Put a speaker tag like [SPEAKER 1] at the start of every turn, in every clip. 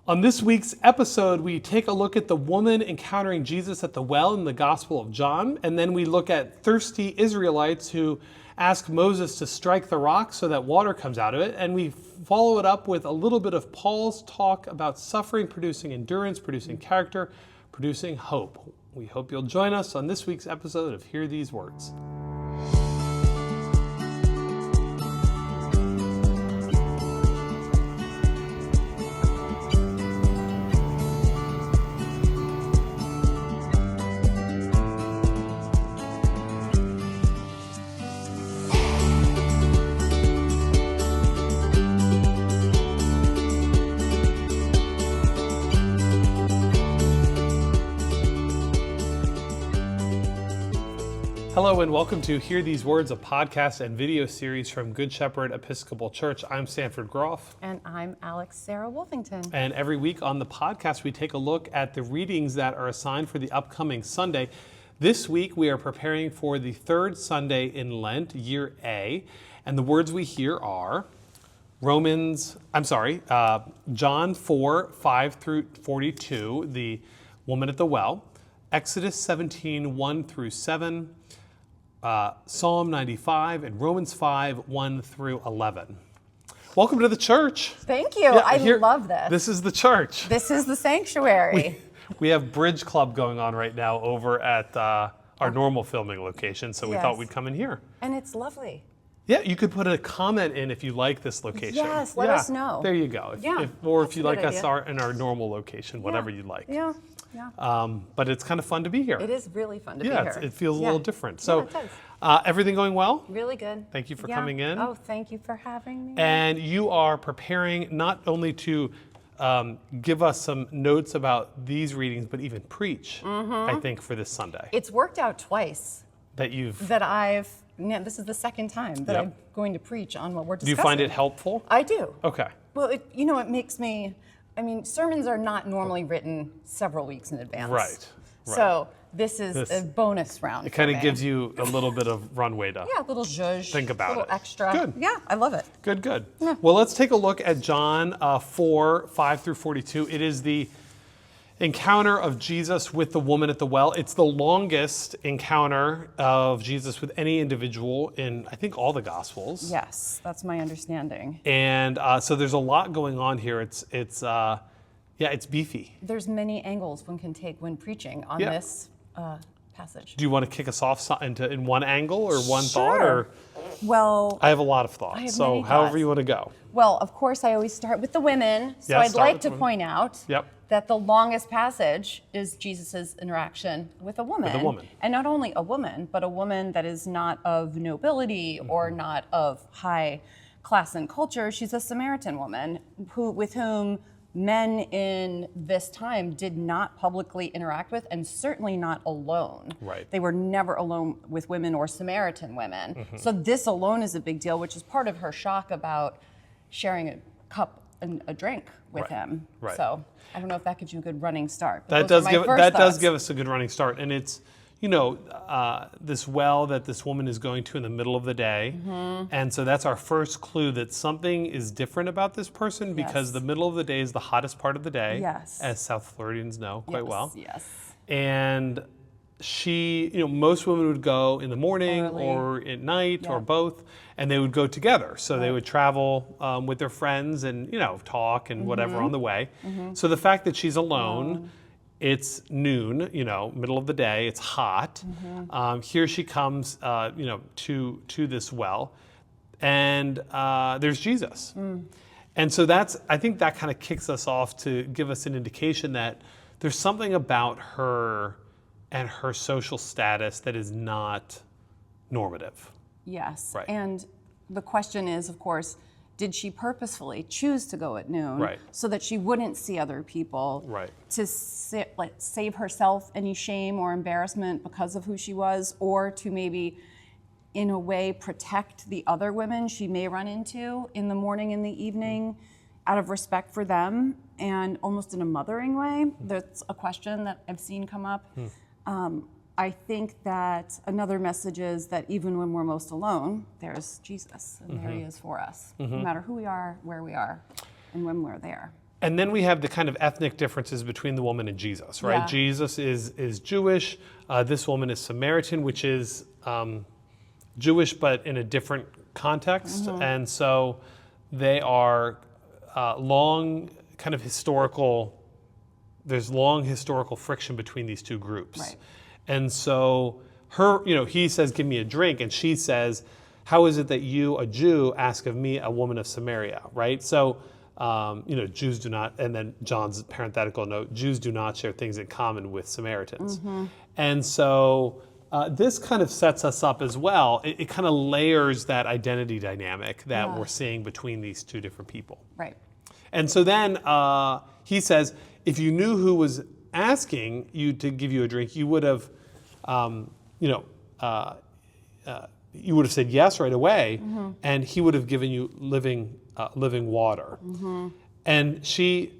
[SPEAKER 1] On this week's episode, we take a look at the woman encountering Jesus at the well in the Gospel of John, and then we look at thirsty Israelites who ask Moses to strike the rock so that water comes out of it, and we follow it up with a little bit of Paul's talk about suffering producing endurance, producing character, producing hope. We hope you'll join us on this week's episode of Hear These Words. Hello and welcome to Hear These Words, a podcast and video series from Good Shepherd Episcopal Church. I'm Sanford Groff.
[SPEAKER 2] And I'm Alex Sarah Wolfington.
[SPEAKER 1] And every week on the podcast, we take a look at the readings that are assigned for the upcoming Sunday. This week, we are preparing for the third Sunday in Lent, Year A. And the words we hear are John 4, 5 through 42, the woman at the well, Exodus 17, 1 through 7, Psalm 95, and Romans 5, 1 through 11. Welcome to the church.
[SPEAKER 2] Thank you. I love this.
[SPEAKER 1] This is the church.
[SPEAKER 2] This is the sanctuary.
[SPEAKER 1] We have Bridge Club going on right now over at our normal filming location, so we thought we'd come in here.
[SPEAKER 2] And it's lovely.
[SPEAKER 1] Yeah, you could put a comment in if you like this location.
[SPEAKER 2] Yes, let us know.
[SPEAKER 1] There you go. If you like us in our normal location, whatever you like.
[SPEAKER 2] Yeah.
[SPEAKER 1] But it's kind of fun to be here.
[SPEAKER 2] It is really fun to be here.
[SPEAKER 1] It feels a little different. So,
[SPEAKER 2] it does.
[SPEAKER 1] Everything going well?
[SPEAKER 2] Really good.
[SPEAKER 1] Thank you for coming in.
[SPEAKER 2] Oh, thank you for having me.
[SPEAKER 1] And you are preparing not only to give us some notes about these readings, but even preach, I think, for this Sunday.
[SPEAKER 2] It's worked out twice.
[SPEAKER 1] This is
[SPEAKER 2] the second time that I'm going to preach on what we're discussing.
[SPEAKER 1] Do you find it helpful?
[SPEAKER 2] I do.
[SPEAKER 1] Okay.
[SPEAKER 2] Well, it makes me, sermons are not normally written several weeks in advance.
[SPEAKER 1] Right.
[SPEAKER 2] So this is a bonus round.
[SPEAKER 1] It kind of gives you a little bit of runway to
[SPEAKER 2] a little zhuzh.
[SPEAKER 1] Think about
[SPEAKER 2] a little
[SPEAKER 1] it.
[SPEAKER 2] extra.
[SPEAKER 1] Good.
[SPEAKER 2] Yeah, I love it.
[SPEAKER 1] Good. Yeah. Well, let's take a look at John 4, 5 through 42. It is the encounter of Jesus with the woman at the well. It's the longest encounter of Jesus with any individual in, I think, all the Gospels.
[SPEAKER 2] Yes, that's my understanding.
[SPEAKER 1] And so there's a lot going on here. It's beefy.
[SPEAKER 2] There's many angles one can take when preaching on this passage.
[SPEAKER 1] Do you want to kick us off in one angle or one
[SPEAKER 2] Sure.
[SPEAKER 1] thought? Or
[SPEAKER 2] Well,
[SPEAKER 1] I have a lot of thoughts. So however you want to go.
[SPEAKER 2] Well, of course, I always start with the women. So I'd like to point out that the longest passage is Jesus' interaction with a woman. And not only a woman, but a woman that is not of nobility or not of high class and culture. She's a Samaritan woman with whom men in this time did not publicly interact with, and certainly not alone.
[SPEAKER 1] Right.
[SPEAKER 2] They were never alone with women or Samaritan women. So this alone is a big deal, which is part of her shock about sharing a cup and a drink with him.
[SPEAKER 1] Right.
[SPEAKER 2] So I don't know if that gives you a good running start.
[SPEAKER 1] That does give us a good running start, and it's this well that this woman is going to in the middle of the day, and so that's our first clue that something is different about this person because the middle of the day is the hottest part of the day, as South Floridians know quite well.
[SPEAKER 2] Yes.
[SPEAKER 1] And she, most women would go in the morning or at night or both, and they would go together. So they would travel with their friends and, talk and whatever on the way. So the fact that she's alone, it's noon, middle of the day, it's hot. Here she comes, to this well, and there's Jesus. And so I think that kind of kicks us off to give us an indication that there's something about her and her social status that is not normative.
[SPEAKER 2] Yes.
[SPEAKER 1] Right.
[SPEAKER 2] And the question is, of course, did she purposefully choose to go at noon so that she wouldn't see other people to save herself any shame or embarrassment because of who she was, or to maybe in a way protect the other women she may run into in the morning and the evening out of respect for them and almost in a mothering way? That's a question that I've seen come up. I think that another message is that even when we're most alone, there's Jesus, and there he is for us, no matter who we are, where we are, and when we're there.
[SPEAKER 1] And then we have the kind of ethnic differences between the woman and Jesus, right?
[SPEAKER 2] Yeah.
[SPEAKER 1] Jesus is Jewish. This woman is Samaritan, which is Jewish, but in a different context. And so they are long kind of historical, there's long historical friction between these two groups.
[SPEAKER 2] Right.
[SPEAKER 1] And so he says, give me a drink. And she says, how is it that you, a Jew, ask of me, a woman of Samaria, right? So, Jews do not, and then John's parenthetical note, Jews do not share things in common with Samaritans. And so this kind of sets us up as well. It kind of layers that identity dynamic that we're seeing between these two different people.
[SPEAKER 2] Right.
[SPEAKER 1] And so then he says, if you knew who was asking you to give you a drink, you would have, you would have said yes right away, and he would have given you living water. And she,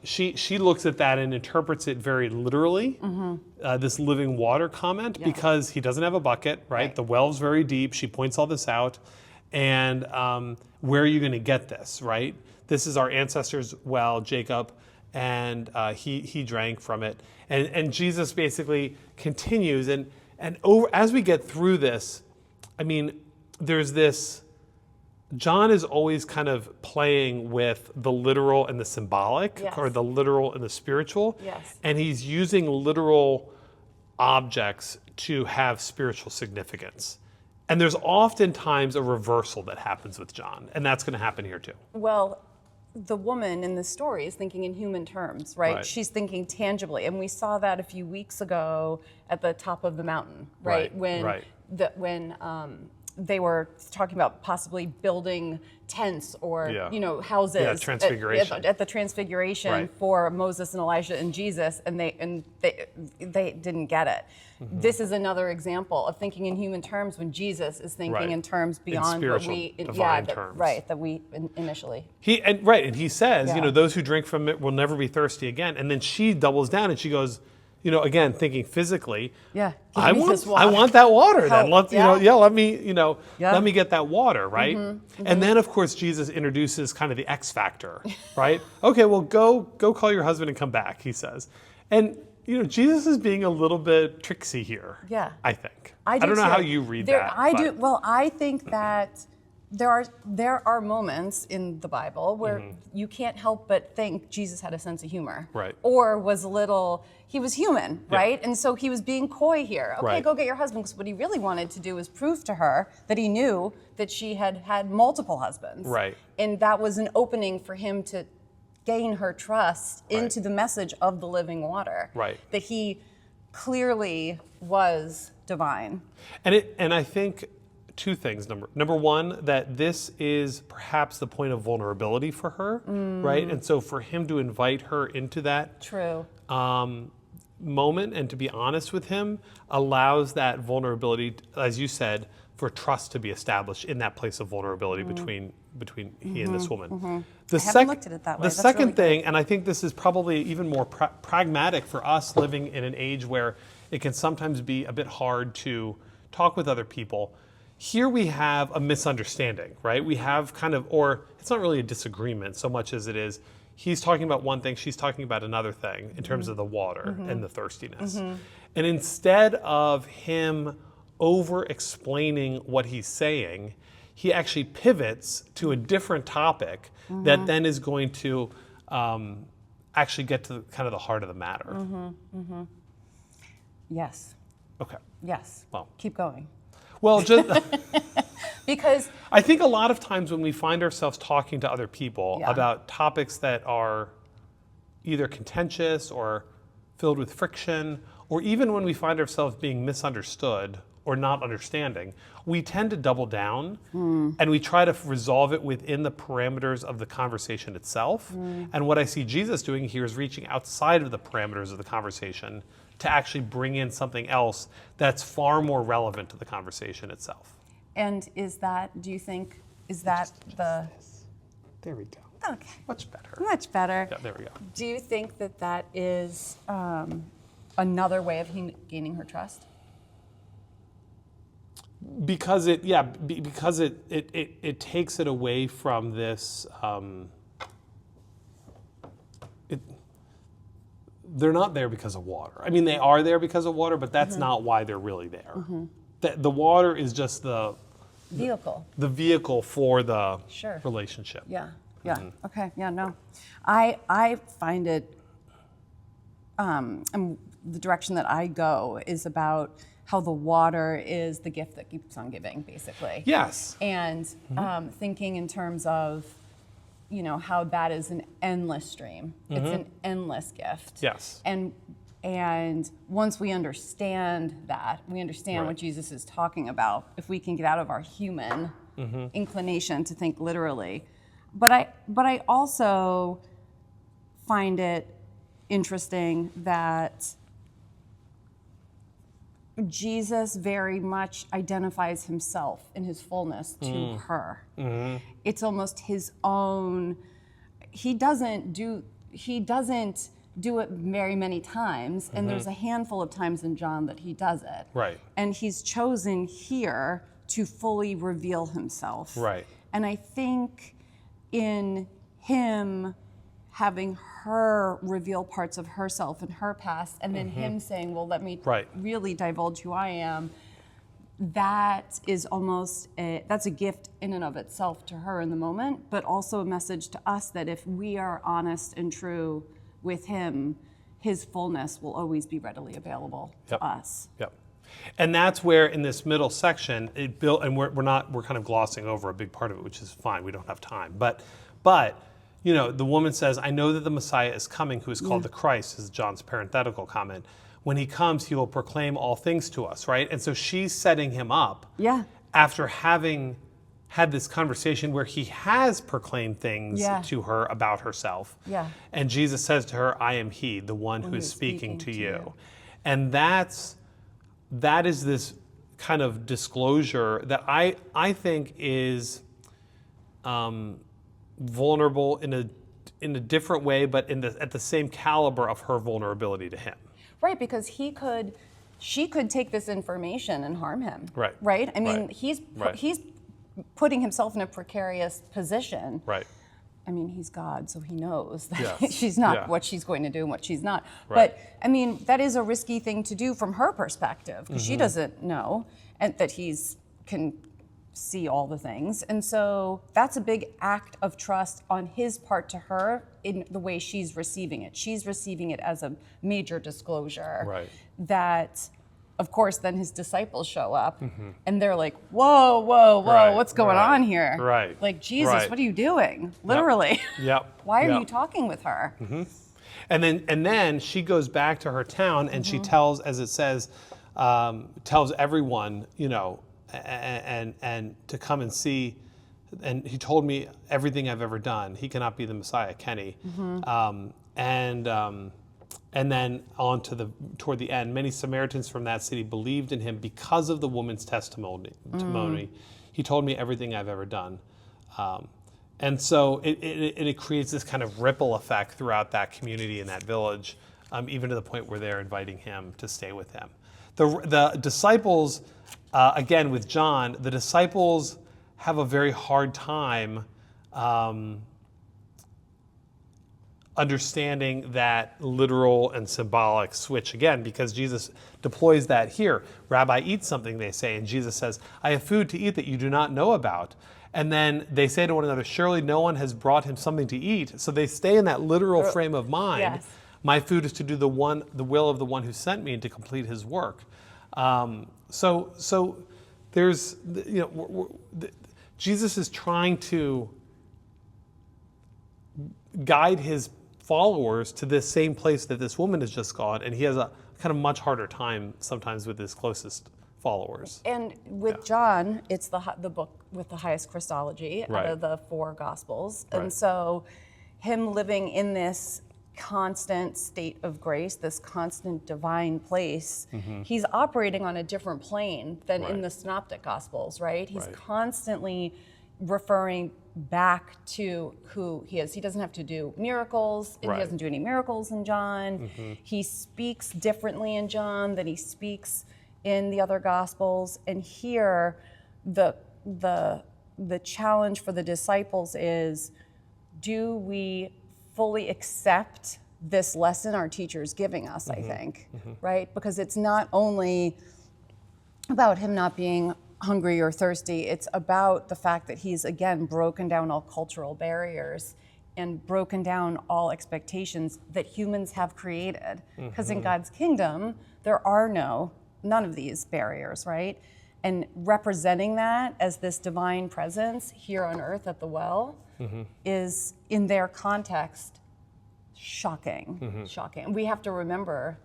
[SPEAKER 1] she looks at that and interprets it very literally, this living water comment, because he doesn't have a bucket, right? The well's very deep. She points all this out. And where are you going to get this, right? This is our ancestor's well, Jacob, and he drank from it. And Jesus basically continues. And as we get through this, I mean, there's this, John is always kind of playing with the literal and the symbolic, or the literal and the spiritual. And he's using literal objects to have spiritual significance. And there's oftentimes a reversal that happens with John, and that's going to happen here too.
[SPEAKER 2] Well, the woman in the story is thinking in human terms, right? She's thinking tangibly, and we saw that a few weeks ago at the top of the mountain, right? When they were talking about possibly building tents or houses at the Transfiguration for Moses and Elijah and Jesus, and they didn't get it. This is another example of thinking in human terms when Jesus is thinking in terms beyond what we
[SPEAKER 1] terms.
[SPEAKER 2] That we initially.
[SPEAKER 1] And he says, those who drink from it will never be thirsty again. And then she doubles down and she goes, again, thinking physically, I want that water. Then let me get that water, right? And then of course Jesus introduces kind of the X factor, right? Okay, well go call your husband and come back, he says, and Jesus is being a little bit tricksy here. I think. I don't know how you read that.
[SPEAKER 2] I do. Well, I think that there are moments in the Bible where you can't help but think Jesus had a sense of humor, or he was human, right? And so he was being coy here. Okay, go get your husband, because what he really wanted to do was prove to her that he knew that she had had multiple husbands, and that was an opening for him to gain her trust into the message of the living water, that he clearly was divine.
[SPEAKER 1] And I think two things. Number one, that this is perhaps the point of vulnerability for her, right? And so for him to invite her into that moment and to be honest with him allows that vulnerability, as you said, for trust to be established in that place of vulnerability between he and this woman.
[SPEAKER 2] I haven't looked at it that way.
[SPEAKER 1] The second thing, and I think this is probably even more pragmatic for us living in an age where it can sometimes be a bit hard to talk with other people. Here we have a misunderstanding, right? We have or it's not really a disagreement so much as it is, he's talking about one thing, she's talking about another thing in terms of the water and the thirstiness. And instead of him over-explaining what he's saying, he actually pivots to a different topic that then is going to actually get to kind of the heart of the matter.
[SPEAKER 2] Yes.
[SPEAKER 1] Okay.
[SPEAKER 2] Yes.
[SPEAKER 1] Well,
[SPEAKER 2] keep going.
[SPEAKER 1] Well, just
[SPEAKER 2] because
[SPEAKER 1] I think a lot of times when we find ourselves talking to other people about topics that are either contentious or filled with friction, or even when we find ourselves being misunderstood or not understanding, we tend to double down and we try to resolve it within the parameters of the conversation itself. And what I see Jesus doing here is reaching outside of the parameters of the conversation to actually bring in something else that's far more relevant to the conversation itself.
[SPEAKER 2] And do you think, is that the...
[SPEAKER 1] There we go.
[SPEAKER 2] Okay.
[SPEAKER 1] Much better.
[SPEAKER 2] Much better.
[SPEAKER 1] Yeah, there we go.
[SPEAKER 2] Do you think that is another way of gaining her trust?
[SPEAKER 1] Because it takes it away from this they're not there because of water. I mean, they are there because of water, but that's not why they're really there. The water is just the vehicle for the relationship.
[SPEAKER 2] Yeah. Okay. Yeah. No, I find it. And the direction that I go is about how the water is the gift that keeps on giving, basically.
[SPEAKER 1] Yes.
[SPEAKER 2] And thinking in terms of, how that is an endless stream. It's an endless gift.
[SPEAKER 1] Yes.
[SPEAKER 2] And once we understand that, we understand what Jesus is talking about, if we can get out of our human inclination to think literally. But I also find it interesting that Jesus very much identifies himself in his fullness to her. It's almost his own. He doesn't do it very many times, and there's a handful of times in John that he does it.
[SPEAKER 1] Right.
[SPEAKER 2] And he's chosen here to fully reveal himself.
[SPEAKER 1] Right.
[SPEAKER 2] And I think in him having her reveal parts of herself and her past, and then him saying, well, let me really divulge who I am, that is almost that's a gift in and of itself to her in the moment, but also a message to us that if we are honest and true with him, his fullness will always be readily available to us.
[SPEAKER 1] Yep. And that's where in this middle section it built, and we're kind of glossing over a big part of it, which is fine. We don't have time, but the woman says, I know that the Messiah is coming, who is called the Christ, is John's parenthetical comment. When he comes, he will proclaim all things to us, right? And so she's setting him up after having had this conversation where he has proclaimed things to her about herself. Yeah. And Jesus says to her, I am he, the one who is speaking to you. And that is this kind of disclosure that I think is vulnerable in a different way, but at the same caliber of her vulnerability to him.
[SPEAKER 2] Right, because she could take this information and harm him.
[SPEAKER 1] Right.
[SPEAKER 2] Right? I mean, he's putting himself in a precarious position.
[SPEAKER 1] Right.
[SPEAKER 2] I mean, he's God, so he knows that
[SPEAKER 1] Yes.
[SPEAKER 2] she's not what she's going to do and what she's not.
[SPEAKER 1] Right.
[SPEAKER 2] But, I mean, that is a risky thing to do from her perspective, because she doesn't know and that can see all the things. And so that's a big act of trust on his part to her in the way she's receiving it. She's receiving it as a major disclosure that, of course, then his disciples show up and they're like, whoa, what's going on here?
[SPEAKER 1] Right.
[SPEAKER 2] Like, Jesus, what are you doing? Literally.
[SPEAKER 1] Yep.
[SPEAKER 2] Why are you talking with her?
[SPEAKER 1] And then she goes back to her town and she tells, as it says, tells everyone, and to come and see. And he told me everything I've ever done. He cannot be the Messiah, can he? And then on to toward the end, many Samaritans from that city believed in him because of the woman's testimony. He told me everything I've ever done. And so it creates this kind of ripple effect throughout that community and that village, even to the point where they're inviting him to stay with them. The disciples, again with John, the disciples have a very hard time understanding that literal and symbolic switch again, because Jesus deploys that here. Rabbi, eat something, they say, and Jesus says, I have food to eat that you do not know about. And then they say to one another, surely no one has brought him something to eat. So they stay in that literal frame of mind. Yes. My food is to do the will of the one who sent me and to complete his work. So there's, Jesus is trying to guide his followers to this same place that this woman has just gone, and he has a kind of much harder time sometimes with his closest followers.
[SPEAKER 2] And with John, it's the book with the highest Christology out of the 4 Gospels. And so him living in this constant state of grace, this constant divine place, he's operating on a different plane than in the Synoptic Gospels, right? He's constantly referring back to who he is. He doesn't have to do miracles, and he doesn't do any miracles in John. He speaks differently in John than he speaks in the other Gospels. And here, the challenge for the disciples is, do we fully accept this lesson our teacher's giving us, I think, right? Because it's not only about him not being hungry or thirsty, it's about the fact that he's, again, broken down all cultural barriers and broken down all expectations that humans have created. Because in God's kingdom, there are none of these barriers, right? And representing that as this divine presence here on earth at the well is, in their context, shocking. Shocking. We have to remember,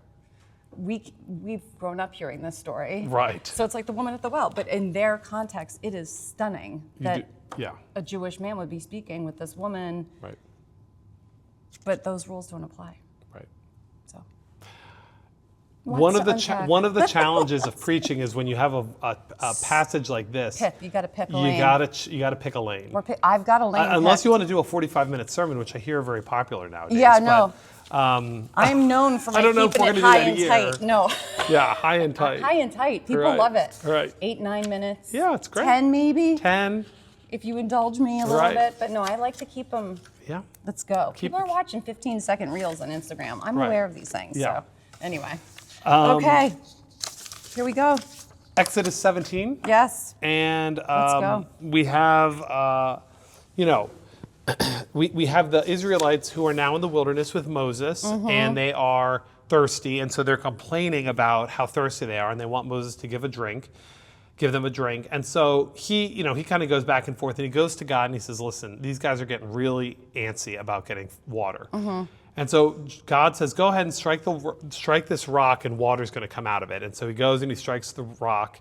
[SPEAKER 2] we've grown up hearing this story.
[SPEAKER 1] Right.
[SPEAKER 2] So it's like the woman at the well, but in their context, it is stunning that a Jewish man would be speaking with this woman.
[SPEAKER 1] Right.
[SPEAKER 2] But those rules don't apply.
[SPEAKER 1] Right.
[SPEAKER 2] So
[SPEAKER 1] one of the challenges of preaching is when you have a passage like this.
[SPEAKER 2] You got to pick a lane.
[SPEAKER 1] You got to pick a lane.
[SPEAKER 2] I've got a lane.
[SPEAKER 1] Unless you want to do a 45-minute sermon, which I hear are very popular nowadays.
[SPEAKER 2] Yeah, no.
[SPEAKER 1] But,
[SPEAKER 2] I'm known for my keeping it high and tight. No.
[SPEAKER 1] Yeah, high and tight.
[SPEAKER 2] High and tight. People love it.
[SPEAKER 1] Right.
[SPEAKER 2] 8-9 minutes.
[SPEAKER 1] Yeah, it's great.
[SPEAKER 2] 10 maybe.
[SPEAKER 1] 10.
[SPEAKER 2] If you indulge me a little bit. But no, I like to keep them.
[SPEAKER 1] Yeah.
[SPEAKER 2] Let's go. People are watching 15-second reels on Instagram. I'm aware of these things.
[SPEAKER 1] Yeah.
[SPEAKER 2] So anyway. Okay. Here we go.
[SPEAKER 1] Exodus 17.
[SPEAKER 2] Yes.
[SPEAKER 1] And
[SPEAKER 2] Let's go.
[SPEAKER 1] we have, we have the Israelites who are now in the wilderness with Moses, and they are thirsty, and so they're complaining about how thirsty they are, and they want Moses to give them a drink. And so he kind of goes back and forth, and he goes to God and he says, listen, these guys are getting really antsy about getting water. And so God says, go ahead and strike this rock, and water's going to come out of it. And so he goes and he strikes the rock,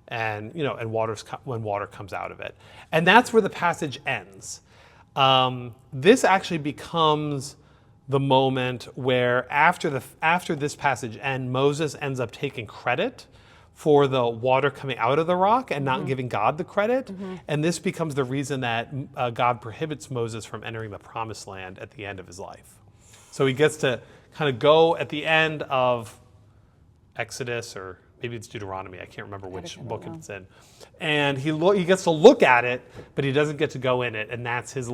[SPEAKER 1] and when water comes out of it. And that's where the passage ends. This actually becomes the moment where after this passage ends, Moses ends up taking credit for the water coming out of the rock and not giving God the credit. And this becomes the reason that God prohibits Moses from entering the promised land at the end of his life. So he gets to kind of go at the end of Exodus, or maybe it's Deuteronomy, I can't remember which book it's in. And he gets to look at it, but he doesn't get to go in it, and that's his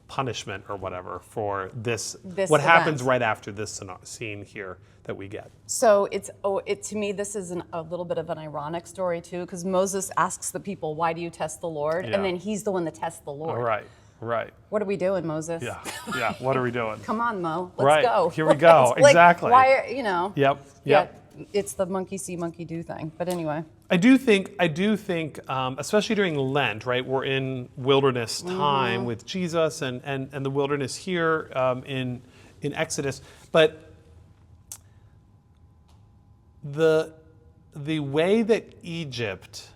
[SPEAKER 1] punishment or whatever for this what event happens right after this scene here that we get.
[SPEAKER 2] So to me, this is a little bit of an ironic story too, because Moses asks the people, "Why do you test the Lord?" And then he's the one that tests the Lord.
[SPEAKER 1] Right.
[SPEAKER 2] What are we doing, Moses?
[SPEAKER 1] Yeah. What are we doing?
[SPEAKER 2] Come on, Mo. Let's go.
[SPEAKER 1] Here we go. Exactly.
[SPEAKER 2] Why?
[SPEAKER 1] Yep.
[SPEAKER 2] Yeah, it's the monkey see, monkey do thing. But anyway.
[SPEAKER 1] I do think, especially during Lent, right? We're in wilderness time with Jesus and the wilderness here in Exodus. But the way that Egypt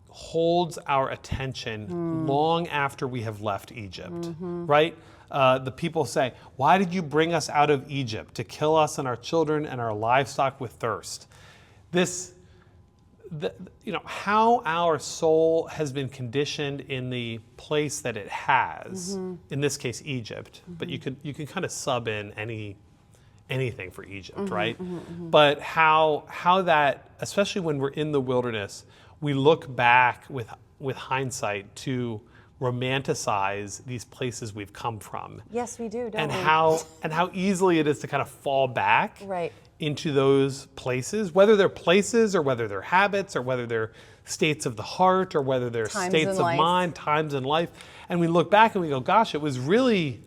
[SPEAKER 1] holds our attention long after we have left Egypt, right? The people say, "Why did you bring us out of Egypt to kill us and our children and our livestock with thirst?" How our soul has been conditioned in the place that it has, in this case Egypt, but you can kind of sub in anything for Egypt, right? But how that, especially when we're in the wilderness, we look back with hindsight to romanticize these places we've come from.
[SPEAKER 2] Yes, we do, don't
[SPEAKER 1] and
[SPEAKER 2] we?
[SPEAKER 1] How easily it is to kind of fall back into those places, whether they're places or whether they're habits or whether they're states of the heart or whether they're states of mind, times in life. And we look back and we go, gosh, it was really,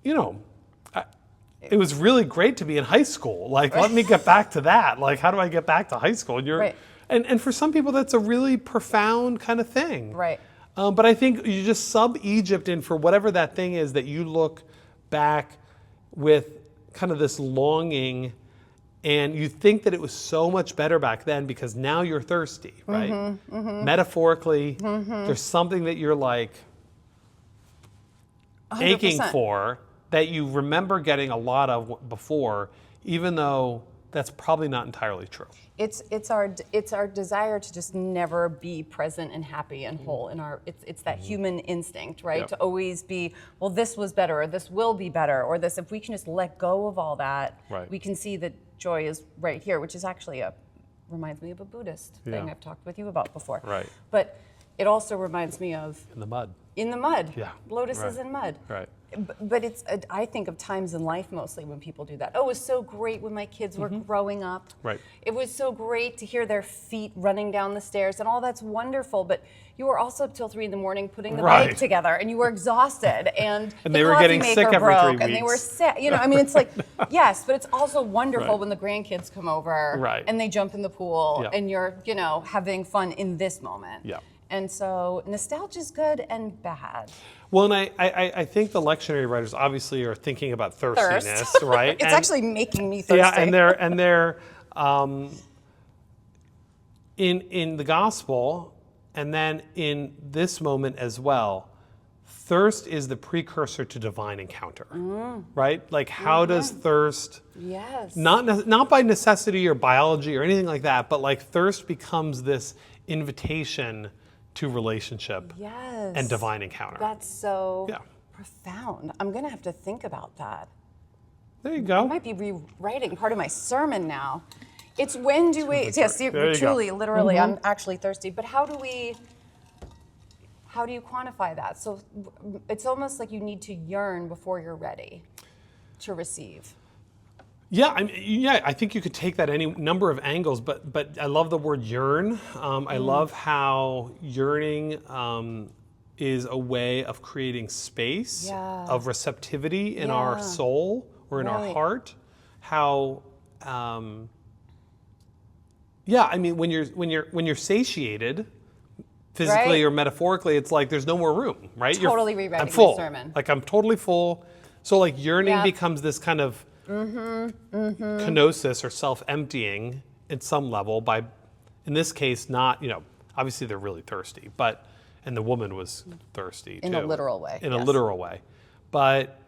[SPEAKER 1] it was really great to be in high school. Let me get back to that. How do I get back to high school? And and for some people, that's a really profound kind of thing.
[SPEAKER 2] Right.
[SPEAKER 1] But I think you just sub Egypt in for whatever that thing is that you look back with kind of this longing, and you think that it was so much better back then because now you're thirsty, right? Metaphorically, there's something that you're 100%. Aching for that you remember getting a lot of before, even though that's probably not entirely true.
[SPEAKER 2] It's our desire to just never be present and happy and whole in our. It's that human instinct, right? To always be, well, this was better, or this will be better, or this. If we can just let go of all that, we can see that joy is right here, which is actually reminds me of a Buddhist thing I've talked with you about before.
[SPEAKER 1] Right.
[SPEAKER 2] But it also reminds me of
[SPEAKER 1] in the mud.
[SPEAKER 2] in the mud.
[SPEAKER 1] Yeah.
[SPEAKER 2] Lotuses in mud.
[SPEAKER 1] Right.
[SPEAKER 2] But it's, I think of times in life mostly when people do that. Oh, it was so great when my kids were growing up.
[SPEAKER 1] Right.
[SPEAKER 2] It was so great to hear their feet running down the stairs, and all that's wonderful. But you were also up till 3 a.m. putting the bike together, and you were exhausted, and
[SPEAKER 1] they were getting sick every 3 weeks.
[SPEAKER 2] and they were sick. You know, I mean, it's like, yes, but it's also wonderful when the grandkids come over and they jump in the pool, and you're, you know, having fun in this moment.
[SPEAKER 1] Yeah.
[SPEAKER 2] And so nostalgia's good and bad.
[SPEAKER 1] Well, and I think the lectionary writers obviously are thinking about thirstiness, right?
[SPEAKER 2] It's actually making me thirsty.
[SPEAKER 1] Yeah, and they're in the gospel, and then in this moment as well, thirst is the precursor to divine encounter, right? Like, how does thirst?
[SPEAKER 2] Yes.
[SPEAKER 1] Not by necessity or biology or anything like that, but like thirst becomes this invitation to relationship and divine encounter.
[SPEAKER 2] That's so profound. I'm going to have to think about that.
[SPEAKER 1] There you go.
[SPEAKER 2] I might be rewriting part of my sermon now. It's when do we, yes,
[SPEAKER 1] There you
[SPEAKER 2] truly,
[SPEAKER 1] go.
[SPEAKER 2] literally, I'm actually thirsty. But how do you quantify that? So it's almost like you need to yearn before you're ready to receive.
[SPEAKER 1] Yeah, I think you could take that any number of angles, but I love the word yearn. I love how yearning is a way of creating space of receptivity in our soul or in our heart. How, I mean, when you're satiated, physically or metaphorically, it's like there's no more room, right?
[SPEAKER 2] Totally rewriting
[SPEAKER 1] I'm full.
[SPEAKER 2] my sermon.
[SPEAKER 1] Like, I'm totally full. So like yearning becomes this kind of kenosis or self-emptying at some level by, in this case, not, you know, obviously they're really thirsty, but, and the woman was thirsty too.
[SPEAKER 2] In a literal way.
[SPEAKER 1] In a literal way. But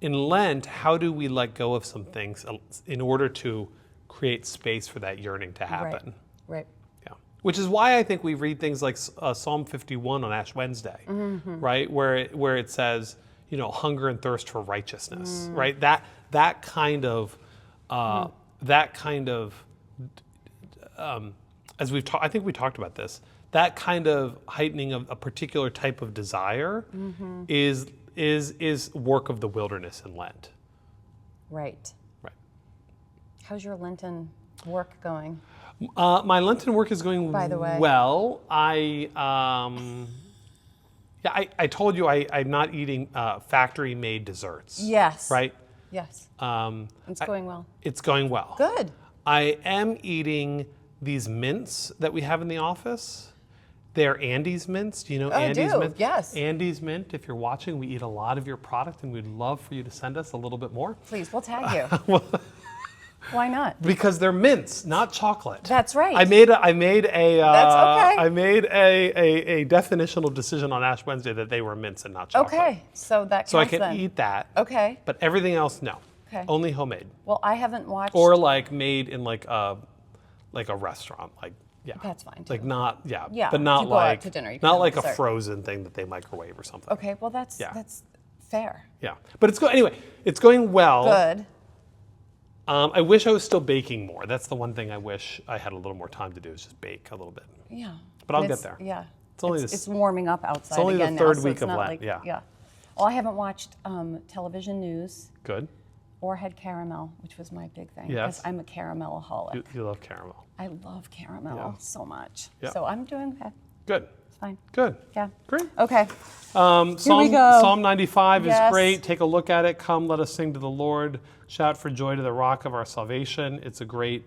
[SPEAKER 1] in Lent, how do we let go of some things in order to create space for that yearning to happen?
[SPEAKER 2] Right.
[SPEAKER 1] Yeah. Which is why I think we read things like Psalm 51 on Ash Wednesday, right? Where it says, you know, hunger and thirst for righteousness, right? That kind of as we've I think we talked about this. That kind of heightening of a particular type of desire is work of the wilderness in Lent.
[SPEAKER 2] Right.
[SPEAKER 1] Right.
[SPEAKER 2] How's your Lenten work going?
[SPEAKER 1] My Lenten work is going
[SPEAKER 2] By the way.
[SPEAKER 1] well. I told you I'm not eating factory-made desserts.
[SPEAKER 2] Yes.
[SPEAKER 1] Right?
[SPEAKER 2] Yes. It's going well.
[SPEAKER 1] It's going well.
[SPEAKER 2] Good.
[SPEAKER 1] I am eating these mints that we have in the office. They're Andy's mints. Do you know Andy's
[SPEAKER 2] do.
[SPEAKER 1] mint?
[SPEAKER 2] Yes.
[SPEAKER 1] Andy's mint. If you're watching, we eat a lot of your product, and we'd love for you to send us a little bit more.
[SPEAKER 2] Please, we'll tag you. Why not?
[SPEAKER 1] Because they're mints, not chocolate.
[SPEAKER 2] That's right.
[SPEAKER 1] I made a
[SPEAKER 2] That's okay.
[SPEAKER 1] I made a definitional decision on Ash Wednesday that they were mints and not chocolate.
[SPEAKER 2] Okay, so that counts
[SPEAKER 1] So I can
[SPEAKER 2] then.
[SPEAKER 1] eat that.
[SPEAKER 2] Okay.
[SPEAKER 1] But everything else, no.
[SPEAKER 2] Okay.
[SPEAKER 1] Only homemade.
[SPEAKER 2] Well, I haven't watched.
[SPEAKER 1] Or like made in like a restaurant, like
[SPEAKER 2] That's fine too.
[SPEAKER 1] like not
[SPEAKER 2] Yeah,
[SPEAKER 1] but not
[SPEAKER 2] to go out
[SPEAKER 1] like
[SPEAKER 2] to dinner, you can
[SPEAKER 1] not
[SPEAKER 2] have
[SPEAKER 1] like a
[SPEAKER 2] dessert.
[SPEAKER 1] frozen thing that they microwave or something.
[SPEAKER 2] Okay, well that's fair.
[SPEAKER 1] Yeah, but it's anyway. It's going well.
[SPEAKER 2] Good.
[SPEAKER 1] I wish I was still baking more. That's the one thing I wish I had a little more time to do is just bake a little bit.
[SPEAKER 2] Yeah.
[SPEAKER 1] But I'll
[SPEAKER 2] And
[SPEAKER 1] get there.
[SPEAKER 2] Yeah.
[SPEAKER 1] It's only
[SPEAKER 2] it's warming up outside
[SPEAKER 1] only the
[SPEAKER 2] again
[SPEAKER 1] third
[SPEAKER 2] now, so
[SPEAKER 1] week
[SPEAKER 2] it's
[SPEAKER 1] of
[SPEAKER 2] not
[SPEAKER 1] Lent,
[SPEAKER 2] like,
[SPEAKER 1] yeah.
[SPEAKER 2] Well, I haven't watched television news
[SPEAKER 1] Good.
[SPEAKER 2] or had caramel, which was my big thing.
[SPEAKER 1] Yes.
[SPEAKER 2] Because I'm a caramelaholic.
[SPEAKER 1] You love caramel.
[SPEAKER 2] I love caramel so much.
[SPEAKER 1] Yeah.
[SPEAKER 2] So I'm doing okay.
[SPEAKER 1] Good.
[SPEAKER 2] It's fine.
[SPEAKER 1] Good.
[SPEAKER 2] Yeah.
[SPEAKER 1] Great.
[SPEAKER 2] Okay.
[SPEAKER 1] Psalm,
[SPEAKER 2] we go.
[SPEAKER 1] Psalm 95 is
[SPEAKER 2] Yes.
[SPEAKER 1] great. Take a look at it. Come, let us sing to the Lord. Shout for joy to the rock of our salvation. It's a great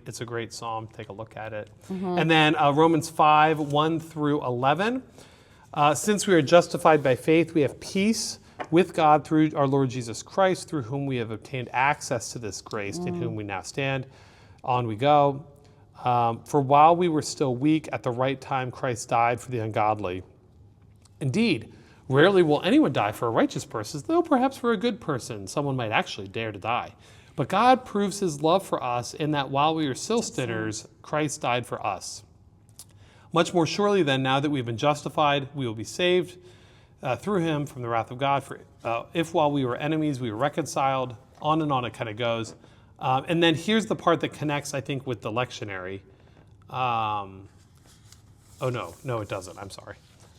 [SPEAKER 1] psalm. Take a look at it. And then Romans 5, 1 through 11. Since we are justified by faith, we have peace with God through our Lord Jesus Christ, through whom we have obtained access to this grace, in whom we now stand. On we go. For while we were still weak, at the right time Christ died for the ungodly. Indeed, rarely will anyone die for a righteous person, though perhaps for a good person someone might actually dare to die. But God proves his love for us in that while we were still sinners, Christ died for us. Much more surely then, now that we've been justified, we will be saved through him from the wrath of God. For if while we were enemies, we were reconciled, on and on it kind of goes. And then here's the part that connects, I think, with the lectionary. Oh, no, it doesn't. I'm sorry.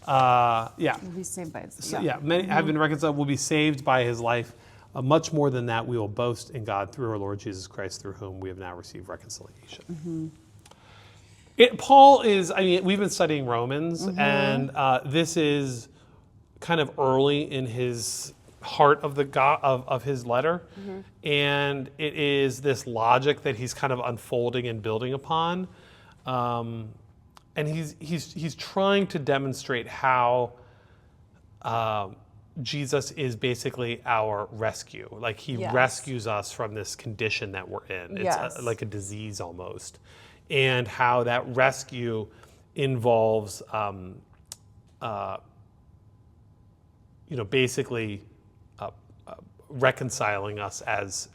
[SPEAKER 2] Will be saved by his.
[SPEAKER 1] Many have been reconciled, will be saved by his life. Much more than that, we will boast in God through our Lord Jesus Christ, through whom we have now received reconciliation. Paul is, we've been studying Romans, and this is kind of early in his heart of of his letter, and it is this logic that he's kind of unfolding and building upon, and he's trying to demonstrate how Jesus is basically our rescue. Like he rescues us from this condition that we're in. It's like a disease almost, and how that rescue involves, basically reconciling us as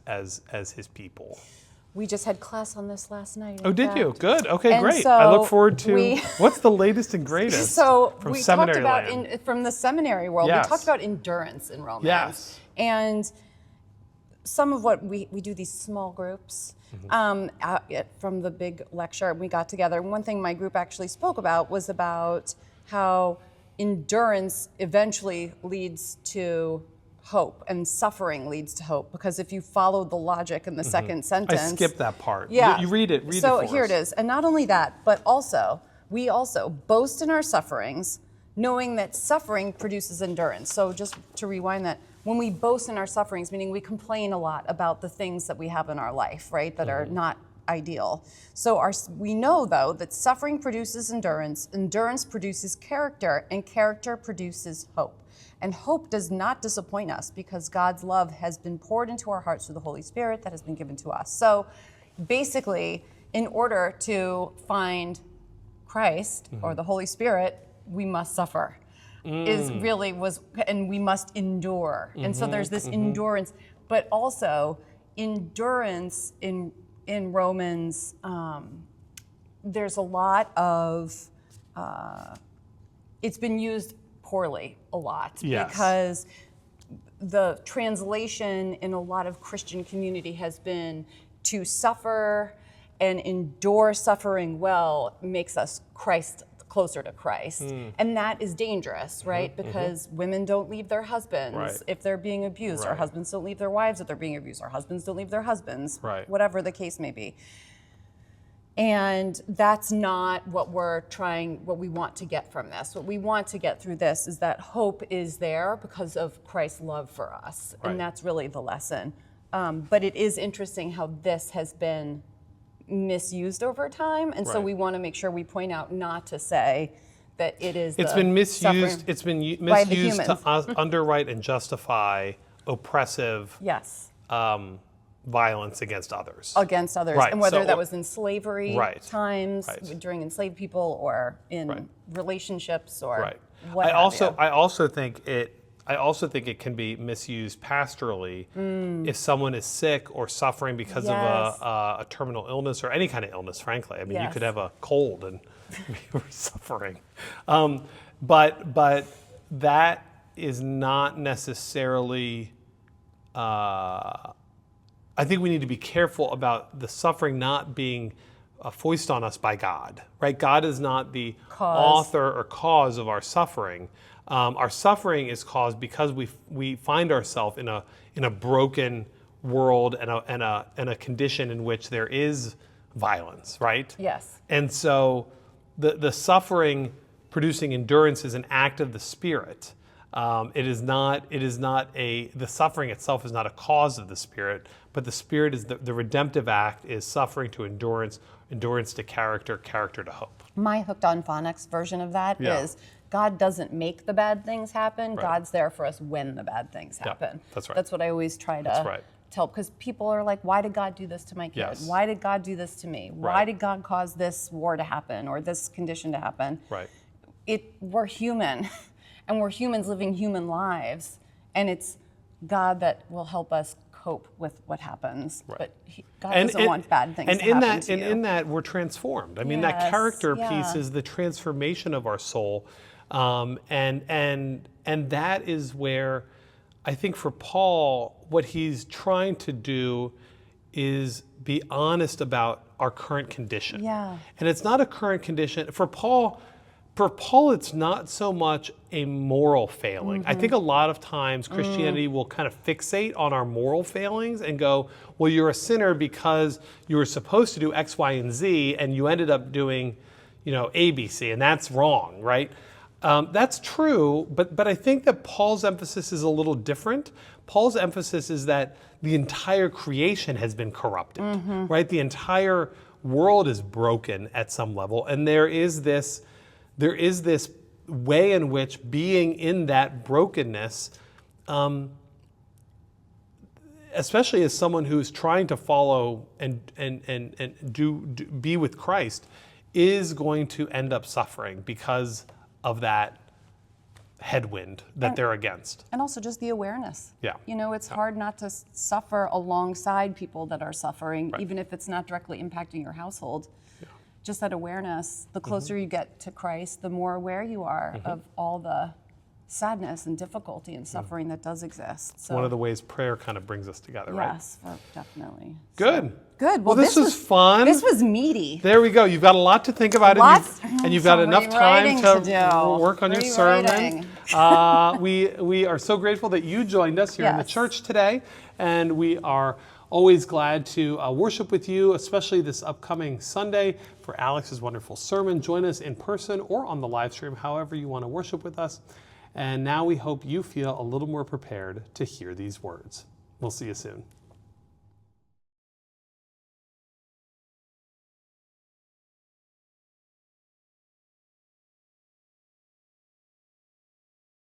[SPEAKER 1] his people.
[SPEAKER 2] We just had class on this last night.
[SPEAKER 1] Oh, did you? Good. Okay,
[SPEAKER 2] and
[SPEAKER 1] great.
[SPEAKER 2] So
[SPEAKER 1] I look forward to what's the latest and greatest from
[SPEAKER 2] we
[SPEAKER 1] seminary
[SPEAKER 2] talked about
[SPEAKER 1] land.
[SPEAKER 2] From the seminary world.
[SPEAKER 1] Yes.
[SPEAKER 2] We talked about endurance in Romans.
[SPEAKER 1] Yes.
[SPEAKER 2] And some of what we do these small groups from the big lecture. We got together. One thing my group actually spoke about was about how endurance eventually leads to hope, and suffering leads to hope, because if you follow the logic in the second sentence.
[SPEAKER 1] I skipped that part.
[SPEAKER 2] Yeah.
[SPEAKER 1] You read it.
[SPEAKER 2] So here it is. And not only that, but also, we also boast in our sufferings, knowing that suffering produces endurance. So just to rewind that, when we boast in our sufferings, meaning we complain a lot about the things that we have in our life, right, that are not ideal. So we know, though, that suffering produces endurance, endurance produces character, and character produces hope. And hope does not disappoint us, because God's love has been poured into our hearts through the Holy Spirit that has been given to us. So basically, in order to find Christ or the Holy Spirit, we must suffer. And we must endure. And so there's this endurance, but also endurance in Romans, there's a lot of, it's been used poorly a lot, because the translation in a lot of Christian community has been to suffer and endure suffering well makes us closer to Christ. And that is dangerous, right? Because women don't leave their husbands if they're being abused, or husbands don't leave their wives if they're being abused, or husbands don't leave their husbands, whatever the case may be. And that's not what we want to get from this. What we want to get through this is that hope is there because of Christ's love for us. And that's really the lesson. But it is interesting how this has been misused over time. And so we want to make sure we point out not to say that it is
[SPEAKER 1] It's been misused. It's been misused to underwrite and justify oppressive violence against others.
[SPEAKER 2] And whether that was in slavery times, during enslaved people, or in relationships, or what have you.
[SPEAKER 1] I also think it can be misused pastorally if someone is sick or suffering because of a terminal illness, or any kind of illness, frankly. I mean, you could have a cold and you were suffering. But that is not necessarily... I think we need to be careful about the suffering not being foisted on us by God, right? God is not the author or cause of our suffering. Our suffering is caused because we find ourselves in a broken world and a condition in which there is violence, right?
[SPEAKER 2] Yes.
[SPEAKER 1] And so the suffering producing endurance is an act of the Spirit. The suffering itself is not a cause of the Spirit, but the Spirit is the redemptive act is suffering to endurance, endurance to character, character to hope.
[SPEAKER 2] My hooked on phonics version of that is God doesn't make the bad things happen. God's there for us when the bad things happen.
[SPEAKER 1] That's right.
[SPEAKER 2] That's what I always try to tell, because people are like, why did God do this to my kid?
[SPEAKER 1] Yes.
[SPEAKER 2] Why did God do this to me? Why did God cause this war to happen or this condition to happen?
[SPEAKER 1] Right.
[SPEAKER 2] We're human. And we're humans living human lives, and it's God that will help us cope with what happens. But God doesn't want bad things to happen to you.
[SPEAKER 1] And in that, we're transformed. I mean, that character piece is the transformation of our soul, and that is where I think for Paul, what he's trying to do is be honest about our current condition.
[SPEAKER 2] Yeah.
[SPEAKER 1] And it's not a current condition for Paul. for Paul, it's not so much a moral failing. I think a lot of times Christianity will kind of fixate on our moral failings and go, well, you're a sinner because you were supposed to do X, Y, and Z, and you ended up doing, A, B, C, and that's wrong, right? That's true, but I think that Paul's emphasis is a little different. Paul's emphasis is that the entire creation has been corrupted, right? The entire world is broken at some level, and there is this way in which being in that brokenness, especially as someone who's trying to follow and be with Christ, is going to end up suffering because of that headwind that they're against.
[SPEAKER 2] And also just the awareness.
[SPEAKER 1] Yeah.
[SPEAKER 2] It's hard not to suffer alongside people that are suffering, even if it's not directly impacting your household. Yeah. Just that awareness, the closer you get to Christ, the more aware you are of all the sadness and difficulty and suffering that does exist. So,
[SPEAKER 1] one of the ways prayer kind of brings us together, right?
[SPEAKER 2] Yes, definitely.
[SPEAKER 1] Good.
[SPEAKER 2] So, good.
[SPEAKER 1] Well, this was fun.
[SPEAKER 2] This was meaty.
[SPEAKER 1] There we go. You've got a lot to think about, and you've got enough time to work on your sermon. We are so grateful that you joined us here in the church today, and we are always glad to worship with you, especially this upcoming Sunday for Alex's wonderful sermon. Join us in person or on the live stream, however you want to worship with us. And now we hope you feel a little more prepared to hear these words. We'll see you soon.